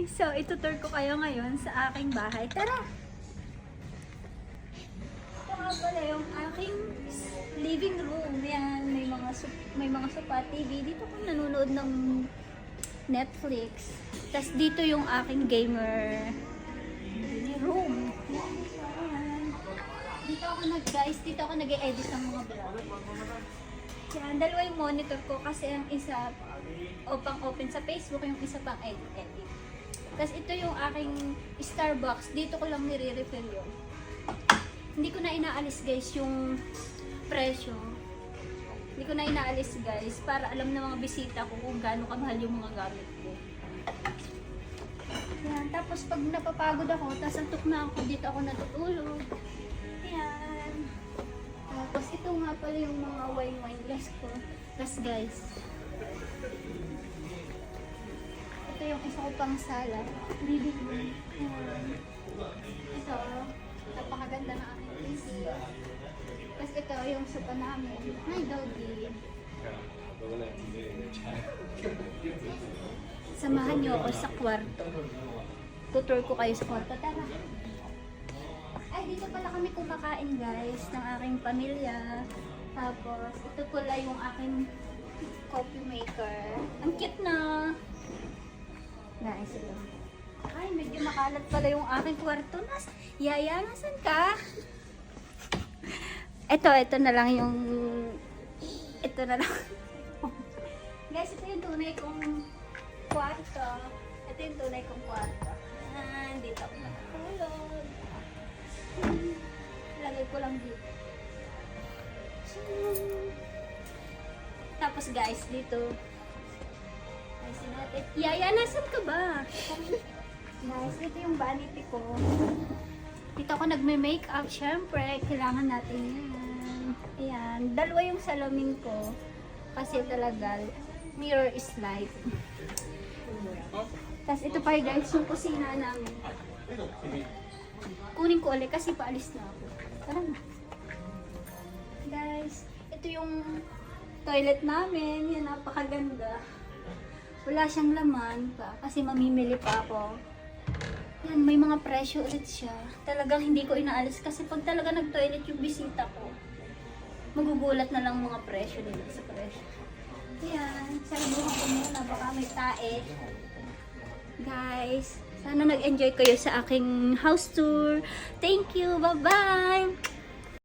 So, itutur ko kayo ngayon sa aking bahay. Tara! Ito nga pala yung aking living room. Yan, may mga sofa, TV. Dito ko nanonood ng Netflix. Tapos dito yung aking gamer room. Yan. Dito ako nag-e-edit ng mga vlog. Yan, dalawa yung monitor ko kasi ang isa pang-open sa Facebook, yung isa pang edit. Tapos ito yung aking Starbucks. Dito ko lang nire-refill yun. Hindi ko na inaalis guys yung presyo. Hindi ko na inaalis guys para alam ng mga bisita ko kung gaano kamahal yung mga gamit ko. Yan. Tapos pag napapagod ako, tapos antok na ako, dito ako natutulog. Yan. Tapos ito nga pala yung mga wine glass ko. Tapos guys, ito yung isa ko pang sala. Living room. Yan. Ito, napakaganda na aking PC. Tapos ito yung sopa namin. Hi doggy. Samahan nyo ako sa kwarto. Tutur ko kayo sa kwarto. Tara. Ay, dito pala kami kumakain guys ng aking pamilya. Tapos, ito pala yung aking coffee maker. Ang cute na! Nice ito. Ay, medyo makalat pala yung aking kwarto. Yaya, nasan ka? Ito na lang yung... Ito na lang. Guys, ito yung tunay kong kwarto. Ito yung tunay kong kwarto. Dito ako natutulog. Lagay ko lang dito. Tapos guys, dito. Ayusin natin. Yaya, nasan ka ba? Guys, ito yung vanity ko. Dito ako nagme-makeup. Syempre, kailangan natin yan. Ayan. Dalawa yung salamin ko. Kasi talaga, mirror is life. Tapos ito pa guys, yung kusina namin. Kunin ko ulit kasi paalis na ako. Tara na. Guys, ito yung toilet namin. Yan, napakaganda. Wala siyang laman pa kasi mamimili pa ako. Yan, may mga presyo ulit siya. Talagang hindi ko inaalis kasi pag talaga nag-toilet yung bisita ko, magugulat na lang mga presyo nila sa presyo. Yan, sarabuhan ko muna baka may tae. Guys, sana nag-enjoy kayo sa aking house tour. Thank you, bye-bye!